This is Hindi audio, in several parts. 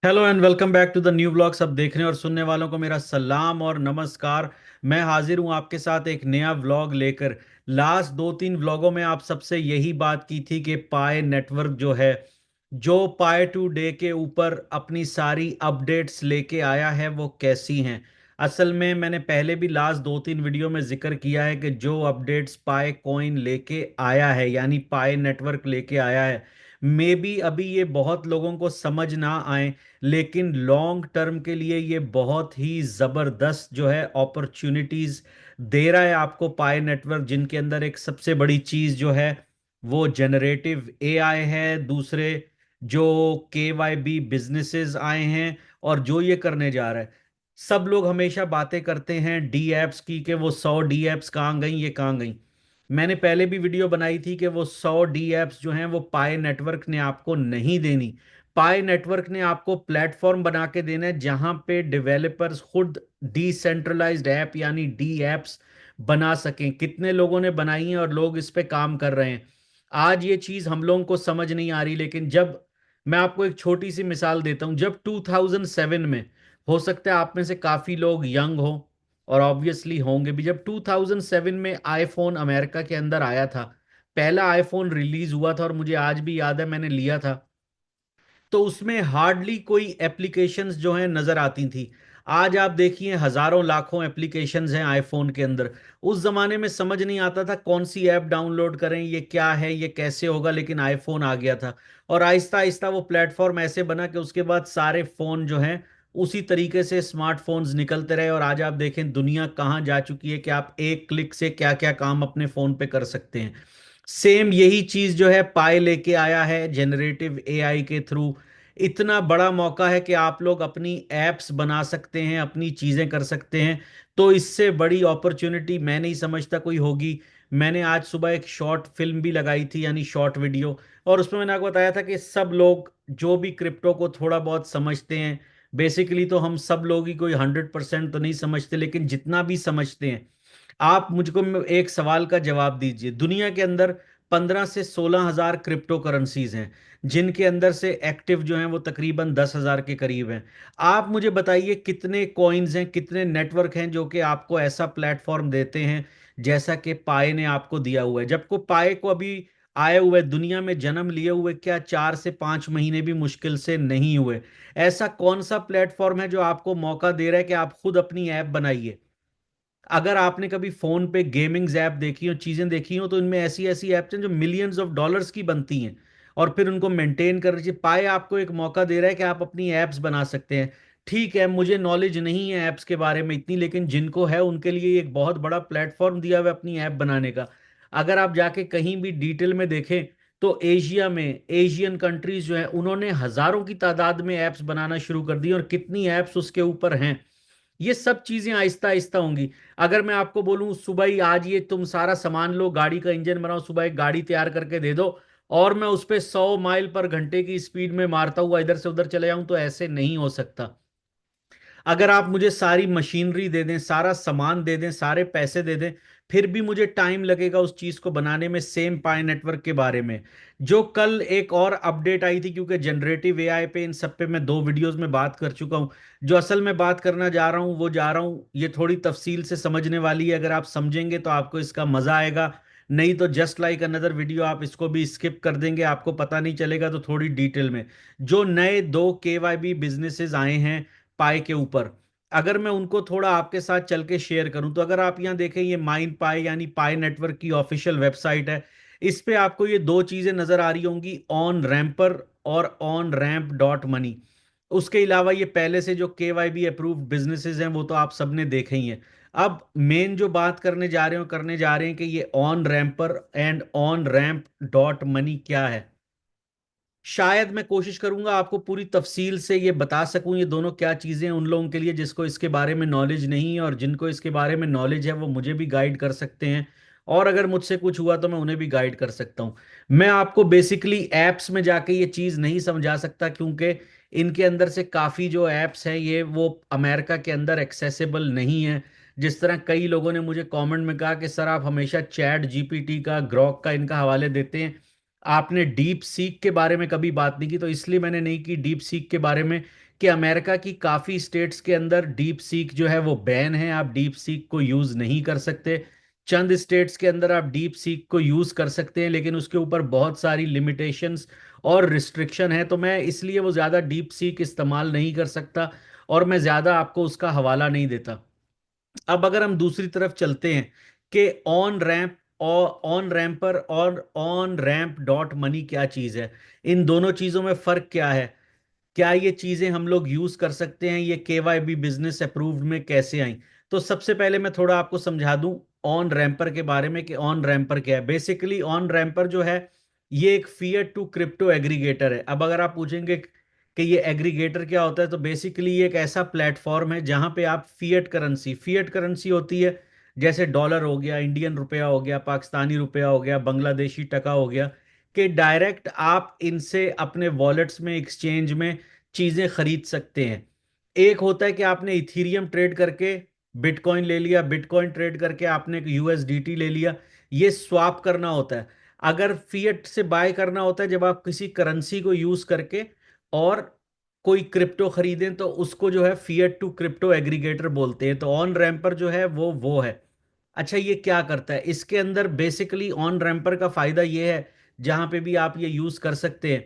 Hello and welcome back to the new vlog. सब देखने और सुनने वालों को मेरा सलाम और नमस्कार। मैं हाजिर हूं आपके साथ एक नया व्लॉग लेकर। लास्ट दो तीन व्लॉगों में आप सबसे यही बात की थी कि पाई नेटवर्क जो है, जो पाई टू डे के ऊपर अपनी सारी अपडेट्स लेके आया है, वो कैसी हैं। असल में मैंने पहले भी लास्ट दो तीन वीडियो में जिक्र किया है कि जो अपडेट्स पाई कॉइन लेके आया है, यानी पाई नेटवर्क लेके आया है, मे बी अभी ये बहुत लोगों को समझ ना आए, लेकिन लॉन्ग टर्म के लिए ये बहुत ही जबरदस्त जो है अपॉर्चुनिटीज दे रहा है आपको पाई नेटवर्क, जिनके अंदर एक सबसे बड़ी चीज जो है वो जनरेटिव एआई है। दूसरे जो के वाई बी बिजनेसेस आए हैं और जो ये करने जा रहा है। सब लोग हमेशा बातें करते हैं डी एप्स की कि वो 100 डी एप्स कहाँ गई, ये कहाँ गई। मैंने पहले भी वीडियो बनाई थी कि वो 100 डी एप्स जो हैं वो पाई नेटवर्क ने आपको नहीं देनी। पाई नेटवर्क ने आपको प्लेटफॉर्म बना के देना है जहां पे डेवलपर्स खुद डिसेंट्रलाइज्ड ऐप यानी डी एप्स बना सकें। कितने लोगों ने बनाई है और लोग इस पे काम कर रहे हैं। आज ये चीज हम लोगों को समझ नहीं आ रही, लेकिन जब मैं आपको एक छोटी सी मिसाल देता हूं, जब 2007 में, हो सकता है आप में से काफी लोग यंग हो और ऑब्वियसली होंगे भी, जब 2007 में आईफोन अमेरिका के अंदर आया था, पहला आईफोन रिलीज हुआ था और मुझे आज भी याद है मैंने लिया था, तो उसमें हार्डली कोई एप्लीकेशंस जो हैं नजर आती थी। आज आप देखिए हजारों लाखों एप्लीकेशंस हैं आईफोन के अंदर। उस जमाने में समझ नहीं आता था कौन सी ऐप डाउनलोड करें, ये क्या है, ये कैसे होगा, लेकिन आईफोन आ गया था और आहिस्ता आहिस्ता वो प्लेटफॉर्म ऐसे बना कि उसके बाद सारे फोन जो हैं उसी तरीके से स्मार्टफोन्स निकलते रहे और आज आप देखें दुनिया कहाँ जा चुकी है कि आप एक क्लिक से क्या क्या काम अपने फोन पे कर सकते हैं। सेम यही चीज जो है पाई लेके आया है जनरेटिव एआई के थ्रू। इतना बड़ा मौका है कि आप लोग अपनी एप्स बना सकते हैं, अपनी चीजें कर सकते हैं। तो इससे बड़ी अपॉर्चुनिटी मैं नहीं समझता कोई होगी। मैंने आज सुबह एक शॉर्ट फिल्म भी लगाई थी, यानी शॉर्ट वीडियो, और उसमें मैंने आपको बताया था कि सब लोग जो भी क्रिप्टो को थोड़ा बहुत समझते हैं, बेसिकली तो हम सब लोग ही कोई 100% तो नहीं समझते, लेकिन जितना भी समझते हैं, आप मुझको एक सवाल का जवाब दीजिए। दुनिया के अंदर 15 से 16 हजार क्रिप्टो करेंसीज हैं, जिनके अंदर से एक्टिव जो हैं वो तकरीबन 10 हजार के करीब हैं। आप मुझे बताइए कितने कॉइन्स हैं, कितने नेटवर्क हैं जो कि आपको ऐसा प्लेटफॉर्म देते हैं जैसा कि पाए ने आपको दिया हुआ है। जबकि पाए को अभी आए हुए, दुनिया में जन्म लिए हुए क्या 4 से 5 महीने भी मुश्किल से नहीं हुए। ऐसा कौन सा प्लेटफॉर्म है जो आपको मौका दे रहा है कि आप खुद अपनी ऐप बनाइए। अगर आपने कभी फोन पे गेमिंग्स ऐप देखी हो, चीजें देखी हो, तो इनमें ऐसी ऐसी ऐप्स हैं जो मिलियंस ऑफ डॉलर्स की बनती हैं और फिर उनको मेंटेन कर रही पाए आपको एक मौका दे रहा है कि आप अपनी एप्स बना सकते हैं। ठीक है, मुझे नॉलेज नहीं है ऐप्स के बारे में इतनी, लेकिन जिनको है उनके लिए एक बहुत बड़ा प्लेटफॉर्म दिया हुआ है अपनी ऐप बनाने का। अगर आप जाके कहीं भी डिटेल में देखें तो एशिया में, एशियन कंट्रीज जो है उन्होंने हजारों की तादाद में ऐप्स बनाना शुरू कर दी और कितनी ऐप्स उसके ऊपर हैं। ये सब चीजें आहिस्ता आहिस्ता होंगी। अगर मैं आपको बोलूं सुबह ही आज ये तुम सारा सामान लो, गाड़ी का इंजन बनाओ, सुबह एक गाड़ी तैयार करके दे दो, और मैं उस पे 100 माइल पर घंटे की स्पीड में मारता हुआ इधर से उधर चले जाऊं, तो ऐसे नहीं हो सकता। अगर आप मुझे सारी मशीनरी दे दें, सारा सामान दे दें, सारे पैसे दे दें, फिर भी मुझे टाइम लगेगा उस चीज को बनाने में। सेम पाई नेटवर्क के बारे में जो कल एक और अपडेट आई थी, क्योंकि जनरेटिव एआई पे इन सब पे मैं दो वीडियोस में बात कर चुका हूं। जो असल में बात करना जा रहा हूं वो जा रहा हूं, ये थोड़ी तफसील से समझने वाली है। अगर आप समझेंगे तो आपको इसका मजा आएगा, नहीं तो जस्ट लाइक अनदर वीडियो आप इसको भी स्किप कर देंगे, आपको पता नहीं चलेगा। तो थोड़ी डिटेल में जो नए दो के वाई बी बिजनेसेस आए हैं पाई के ऊपर, अगर मैं उनको थोड़ा आपके साथ चल के शेयर करूं, तो अगर आप यहां देखें, ये माइन पाई यानी पाई नेटवर्क की ऑफिशियल वेबसाइट है। इस पे आपको ये दो चीजें नजर आ रही होंगी, ऑन रैंपर और ऑन रैंप डॉट मनी। उसके अलावा ये पहले से जो के वाई बी अप्रूव्ड बिजनेसेस हैं वो तो आप सबने देखे ही हैं। अब मेन जो बात करने जा रहे हैं कि ये onramper and onramp dot money क्या है। शायद मैं कोशिश करूंगा आपको पूरी तफसील से ये बता सकूं ये दोनों क्या चीजें हैं, उन लोगों के लिए जिसको इसके बारे में नॉलेज नहीं है, और जिनको इसके बारे में नॉलेज है वो मुझे भी गाइड कर सकते हैं, और अगर मुझसे कुछ हुआ तो मैं उन्हें भी गाइड कर सकता हूं। मैं आपको बेसिकली एप्स में जाके ये चीज नहीं समझा सकता, क्योंकि इनके अंदर से काफी जो एप्स हैं ये वो अमेरिका के अंदर एक्सेसिबल नहीं है। जिस तरह कई लोगों ने मुझे कमेंट में कहा कि सर आप हमेशा चैट जीपीटी का, ग्रॉक का इनका हवाले देते हैं। आपने डीप सीक के बारे में कभी बात नहीं की, तो इसलिए मैंने नहीं की डीप सीक के बारे में कि अमेरिका की काफी स्टेट्स के अंदर डीप सीक जो है वो बैन है, आप डीप सीक को यूज नहीं कर सकते। चंद स्टेट्स के अंदर आप डीप सीक को यूज कर सकते हैं, लेकिन उसके ऊपर बहुत सारी लिमिटेशंस और रिस्ट्रिक्शन है, तो मैं इसलिए वो ज्यादा डीप सीक इस्तेमाल नहीं कर सकता, और मैं ज्यादा आपको उसका हवाला नहीं देता। अब अगर हम दूसरी तरफ चलते हैं कि ऑन रैंप और ऑन रैंपर और ऑन रैंप डॉट मनी क्या चीज है, इन दोनों चीजों में फर्क क्या है, क्या ये चीजें हम लोग यूज कर सकते हैं, ये केवाईबी बिजनेस अप्रूव्ड में कैसे आई। तो सबसे पहले मैं थोड़ा आपको समझा दूं ऑन रैंपर के बारे में कि ऑन रैंपर क्या है। बेसिकली ऑन रैंपर जो है ये एक फिएट टू क्रिप्टो एग्रीगेटर है। अब अगर आप पूछेंगे कि ये एग्रीगेटर क्या होता है, तो बेसिकली ये एक ऐसा प्लेटफॉर्म है जहां पे आप फिएट करेंसी होती है, जैसे डॉलर हो गया, इंडियन रुपया हो गया, पाकिस्तानी रुपया हो गया, बांग्लादेशी टका हो गया, कि डायरेक्ट आप इनसे अपने वॉलेट्स में एक्सचेंज में चीजें खरीद सकते हैं। एक होता है कि आपने इथीरियम ट्रेड करके बिटकॉइन ले लिया, बिटकॉइन ट्रेड करके आपने यूएसडीटी ले लिया, ये स्वाप करना होता है। अगर फिएट से बाय करना होता है जब आप किसी करेंसी को यूज करके और कोई क्रिप्टो खरीदें, तो उसको जो है फिएट टू क्रिप्टो एग्रीगेटर बोलते हैं। तो ऑन रैंपर जो है वो है। अच्छा, ये क्या करता है, इसके अंदर बेसिकली ऑन रैंपर का फायदा ये है, जहां पे भी आप ये यूज कर सकते हैं,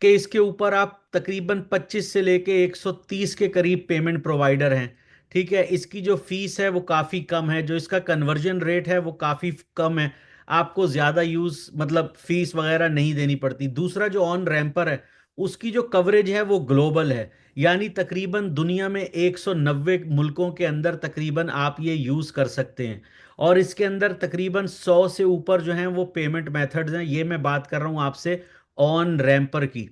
कि इसके ऊपर आप तकरीबन 25 से लेके 130 के करीब पेमेंट प्रोवाइडर हैं। ठीक है, इसकी जो फीस है वो काफ़ी कम है, जो इसका कन्वर्जन रेट है वो काफ़ी कम है, आपको ज़्यादा यूज़ मतलब फीस वगैरह नहीं देनी पड़ती। दूसरा जो ऑन रैंपर है उसकी जो कवरेज है वो ग्लोबल है, यानी तकरीबन दुनिया में 190 मुल्कों के अंदर तकरीबन आप ये यूज़ कर सकते हैं। और इसके अंदर तकरीबन 100 से ऊपर जो हैं वो पेमेंट मेथड्स हैं। ये मैं बात कर रहा हूँ आपसे ऑन रैंपर की।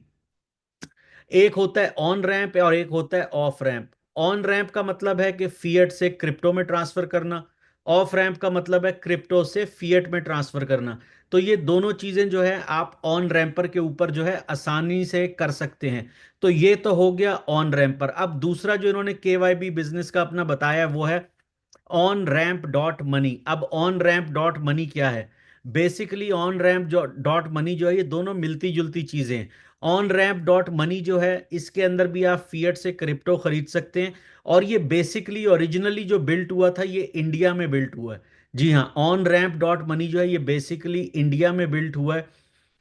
एक होता है ऑन रैंप और एक होता है ऑफ रैंप। ऑन रैंप का मतलब है कि फिएट से क्रिप्टो में ट्रांसफर करना, ऑफ रैंप का मतलब है क्रिप्टो से फिएट में ट्रांसफर करना। तो ये दोनों चीजें जो है आप ऑन रैंपर के ऊपर जो है आसानी से कर सकते हैं। तो ये तो हो गया ऑन रैंपर। अब दूसरा जो इन्होंने केवाईबी बिजनेस का अपना बताया वो है ऑन रैंप डॉट मनी। अब ऑन रैंप डॉट मनी क्या है, बेसिकली ऑन रैंप जो डॉट मनी जो है ये दोनों मिलती जुलती चीजें हैं। ऑन रैंप डॉट मनी जो है इसके अंदर भी आप फिएट से क्रिप्टो खरीद सकते हैं, और ये बेसिकली ओरिजिनली जो बिल्ट हुआ था ये इंडिया में बिल्ट हुआ है। जी हाँ, ऑन रैंप डॉट मनी जो है ये बेसिकली इंडिया में बिल्ट हुआ है,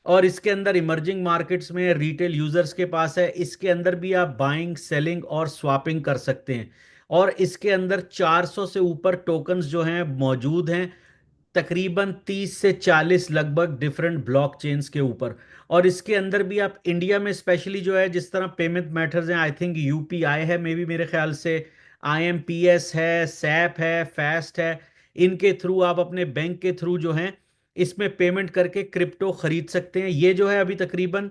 और इसके अंदर इमर्जिंग मार्केट्स में रिटेल यूजर्स के पास है। इसके अंदर भी आप बाइंग सेलिंग और स्वापिंग कर सकते हैं, और इसके अंदर 400 से ऊपर टोकन्स जो हैं मौजूद हैं, तकरीबन 30 से 40 लगभग डिफरेंट ब्लॉक चेन्स के ऊपर। और इसके अंदर भी आप इंडिया में स्पेशली जो है जिस तरह पेमेंट मेथड्स हैं, आई थिंक यूपीआई है, मे बी मेरे ख्याल से आईएमपीएस है, सैप है, फास्ट है, इनके थ्रू आप अपने बैंक के थ्रू जो हैं इसमें पेमेंट करके क्रिप्टो खरीद सकते हैं। ये जो है अभी तकरीबन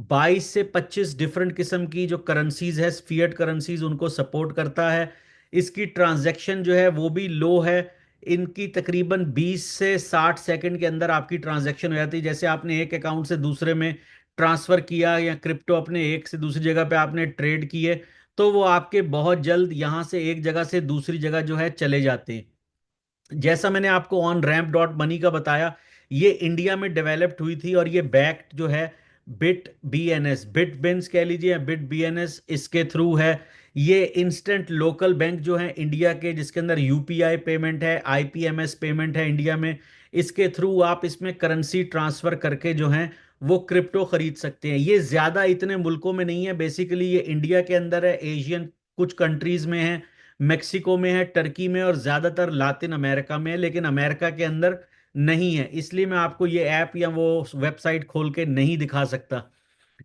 22 से 25 डिफरेंट किस्म की जो करेंसीज है, फिएट करेंसीज, उनको सपोर्ट करता है। इसकी ट्रांजैक्शन जो है वो भी लो है, इनकी तकरीबन 20 से 60 सेकंड के अंदर आपकी ट्रांजैक्शन हो जाती है। जैसे आपने एक अकाउंट से दूसरे में ट्रांसफर किया, या क्रिप्टो अपने एक से दूसरी जगह पे आपने ट्रेड किए, तो वो आपके बहुत जल्द यहां से एक जगह से दूसरी जगह जो है चले जाते हैं। जैसा मैंने आपको ऑन रैंप डॉट मनी का बताया, ये इंडिया में डेवलप्ड हुई थी, और ये बैक्ड जो है बिट बीएनएस, बिट बिन्स कह लीजिए, बिट बीएनएस इसके थ्रू है। ये इंस्टेंट लोकल बैंक जो है इंडिया के, जिसके अंदर यूपीआई पेमेंट है, आईपीएमएस पेमेंट है इंडिया में, इसके थ्रू आप इसमें करेंसी ट्रांसफर करके जो है वो क्रिप्टो खरीद सकते हैं। ये ज्यादा इतने मुल्कों में नहीं है, बेसिकली ये इंडिया के अंदर है, एशियन कुछ कंट्रीज में है, मेक्सिको में है, टर्की में, और ज्यादातर लातिन अमेरिका में है, लेकिन अमेरिका के अंदर नहीं है, इसलिए मैं आपको ये ऐप या वो वेबसाइट खोल के नहीं दिखा सकता।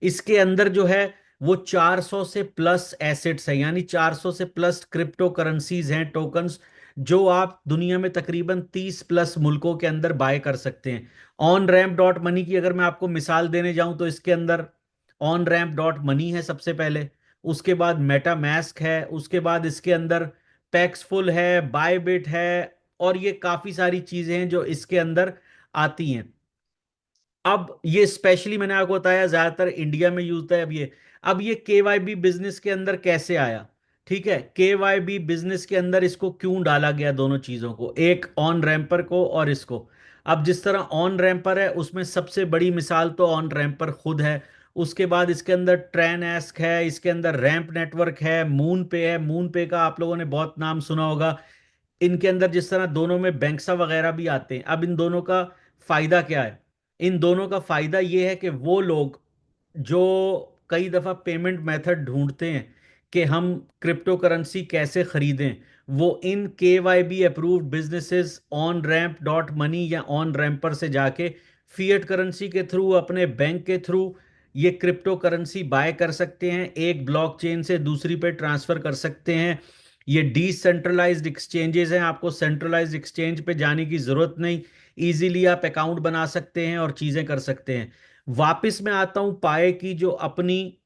इसके अंदर जो है वो 400 से प्लस एसेट्स है, यानी 400 से प्लस क्रिप्टो करेंसीज हैं, टोकन्स, जो आप दुनिया में तकरीबन 30 प्लस मुल्कों के अंदर बाय कर सकते हैं। ऑन रैंप डॉट मनी की अगर मैं आपको मिसाल देने जाऊं, तो इसके अंदर ऑन रैंप डॉट मनी है सबसे पहले, उसके बाद मेटा मैस्क है, उसके बाद इसके अंदर पैक्सफुल है, बायबिट है, और ये काफी सारी चीजें हैं जो इसके अंदर आती हैं। अब ये स्पेशली मैंने आपको बताया ज्यादातर इंडिया में यूज होता है। अब ये केवाईबी बिजनेस के अंदर कैसे आया, ठीक है, केवाईबी बिजनेस के अंदर इसको क्यों डाला गया, दोनों चीजों को, एक ऑन रैंपर को और इसको। अब जिस तरह ऑन रैंपर है, उसमें सबसे बड़ी मिसाल तो ऑन रैंपर खुद है। उसके बाद इसके अंदर ट्रेन एस्क है, इसके अंदर रैंप नेटवर्क है, मून पे है। मून पे का आप लोगों ने बहुत नाम सुना होगा। इनके अंदर जिस तरह दोनों में बैंक्सा वगैरह भी आते हैं। अब इन दोनों का फायदा क्या है? इन दोनों का फायदा ये है कि वो लोग जो कई दफा पेमेंट मेथड ढूंढते हैं कि हम क्रिप्टो करेंसी कैसे खरीदें, वो इन KYB approved businesses on ramp dot money या ऑन रैंपर से जाके फिएट करेंसी के थ्रू, अपने बैंक के थ्रू ये क्रिप्टो करेंसी बाय कर सकते हैं, एक ब्लॉकचेन से दूसरी पे ट्रांसफर कर सकते हैं। ये डिसेंट्रलाइज्ड एक्सचेंजेस हैं, आपको सेंट्रलाइज्ड एक्सचेंज पे जाने की जरूरत नहीं। इजीली आप अकाउंट बना सकते हैं और चीजें कर सकते हैं। वापस मैं आता हूं पाए की जो अपनी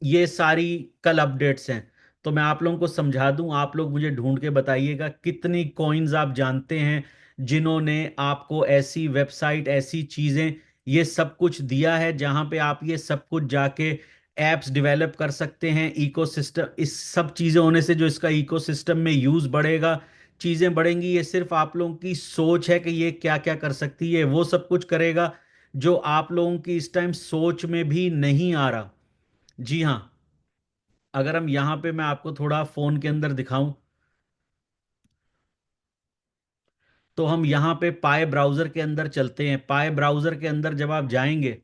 ये सारी कल अपडेट्स हैं। तो मैं आप लोगों को समझा दूं, आप लोग मुझे ढूंढ के बताइएगा कितनी कॉइन्स आप जानते हैं जिन्होंने आपको ऐसी वेबसाइट, ऐसी चीजें, ये सब कुछ दिया है जहां पे आप ये सब कुछ जाके एप्स डेवलप कर सकते हैं। इकोसिस्टम, इस सब चीजें होने से जो इसका इकोसिस्टम में यूज बढ़ेगा, चीजें बढ़ेंगी। ये सिर्फ आप लोगों की सोच है कि ये क्या क्या कर सकती है, वो सब कुछ करेगा जो आप लोगों की इस टाइम सोच में भी नहीं आ रहा। जी हाँ। अगर हम यहां पे, मैं आपको थोड़ा फोन के अंदर दिखाऊं, तो हम यहां पे पाए ब्राउजर के अंदर चलते हैं। पाए ब्राउजर के अंदर जब आप जाएंगे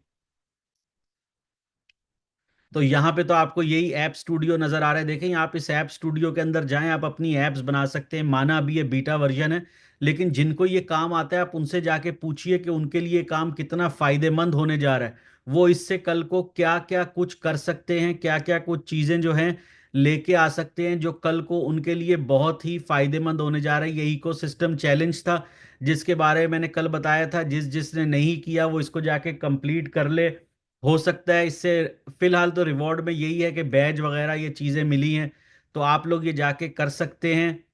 तो यहाँ पे तो आपको यही ऐप स्टूडियो नजर आ रहा है। देखें, आप इस ऐप स्टूडियो के अंदर जाएं, आप अपनी ऐप्स बना सकते हैं। माना अभी ये बीटा वर्जन है, लेकिन जिनको ये काम आता है आप उनसे जाके पूछिए कि उनके लिए काम कितना फायदेमंद होने जा रहा है। वो इससे कल को क्या क्या कुछ कर सकते हैं, क्या क्या कुछ चीजें जो हैं लेके आ सकते हैं जो कल को उनके लिए बहुत ही फायदेमंद होने जा रहा है। ये इकोसिस्टम चैलेंज था जिसके बारे में मैंने कल बताया था। जिसने नहीं किया वो इसको जाके कंप्लीट कर ले। हो सकता है इससे, फिलहाल तो रिवॉर्ड में यही है कि बैज वगैरह ये चीजें मिली हैं, तो आप लोग ये जाके कर सकते हैं।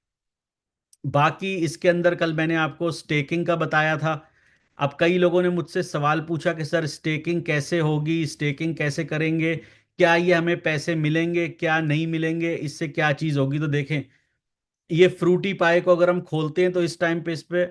बाकी इसके अंदर कल मैंने आपको स्टेकिंग का बताया था। अब कई लोगों ने मुझसे सवाल पूछा कि सर स्टेकिंग कैसे होगी, स्टेकिंग कैसे करेंगे, क्या ये हमें पैसे मिलेंगे, क्या नहीं मिलेंगे, इससे क्या चीज होगी। तो देखें, ये फ्रूटी पाई को अगर हम खोलते हैं तो इस टाइम पे इस पे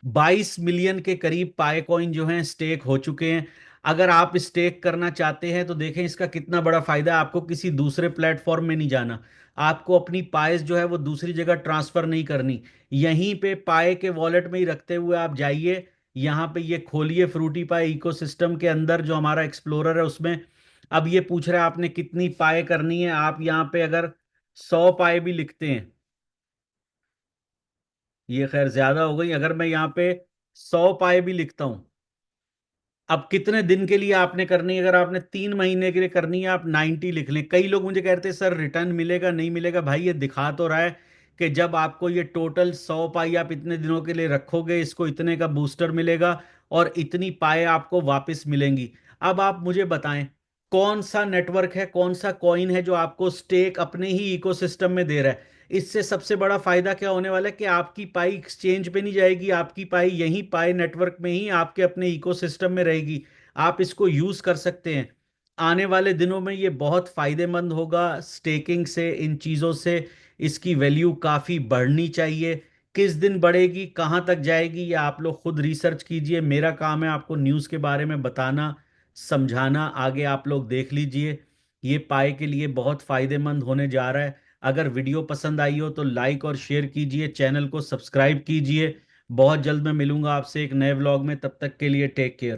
22 मिलियन के करीब पाए कॉइन जो हैं स्टेक हो चुके हैं। अगर आप स्टेक करना चाहते हैं तो देखें इसका कितना बड़ा फायदा है। आपको किसी दूसरे प्लेटफॉर्म में नहीं जाना, आपको अपनी पाइस जो है वो दूसरी जगह ट्रांसफर नहीं करनी। यहीं पे पाए के वॉलेट में ही रखते हुए आप जाइए, यहाँ पे ये खोलिए फ्रूटी पाए इकोसिस्टम के अंदर जो हमारा एक्सप्लोरर है उसमें। अब ये पूछ रहा है आपने कितनी पाए करनी है। आप यहाँ पे अगर 100 पाए भी लिखते हैं, ये खैर ज्यादा हो गई। अगर मैं यहाँ पे 100 पाए भी लिखता हूं, अब कितने दिन के लिए आपने करनी है? अगर आपने 3 महीने के लिए करनी है, आप 90 लिख लें। कई लोग मुझे कहते हैं सर रिटर्न मिलेगा नहीं मिलेगा। भाई ये दिखा तो रहा है कि जब आपको ये टोटल 100 पाई आप इतने दिनों के लिए रखोगे, इसको इतने का बूस्टर मिलेगा और इतनी पाए आपको वापस मिलेंगी। अब आप मुझे बताएं कौन सा नेटवर्क है, कौन सा कॉइन है जो आपको स्टेक अपने ही इकोसिस्टम में दे रहा है। इससे सबसे बड़ा फायदा क्या होने वाला है कि आपकी पाई एक्सचेंज पे नहीं जाएगी, आपकी पाई यहीं पाई नेटवर्क में ही आपके अपने इकोसिस्टम में रहेगी। आप इसको यूज कर सकते हैं। आने वाले दिनों में ये बहुत फायदेमंद होगा। स्टेकिंग से, इन चीजों से इसकी वैल्यू काफी बढ़नी चाहिए। किस दिन बढ़ेगी, कहां तक जाएगी, ये आप लोग खुद रिसर्च कीजिए। मेरा काम है आपको न्यूज़ के बारे में बताना, समझाना। आगे आप लोग देख लीजिए, ये पाई के लिए बहुत फायदेमंद होने जा रहा है। अगर वीडियो पसंद आई हो तो लाइक और शेयर कीजिए, चैनल को सब्सक्राइब कीजिए। बहुत जल्द मैं मिलूंगा आपसे एक नए व्लॉग में, तब तक के लिए टेक केयर।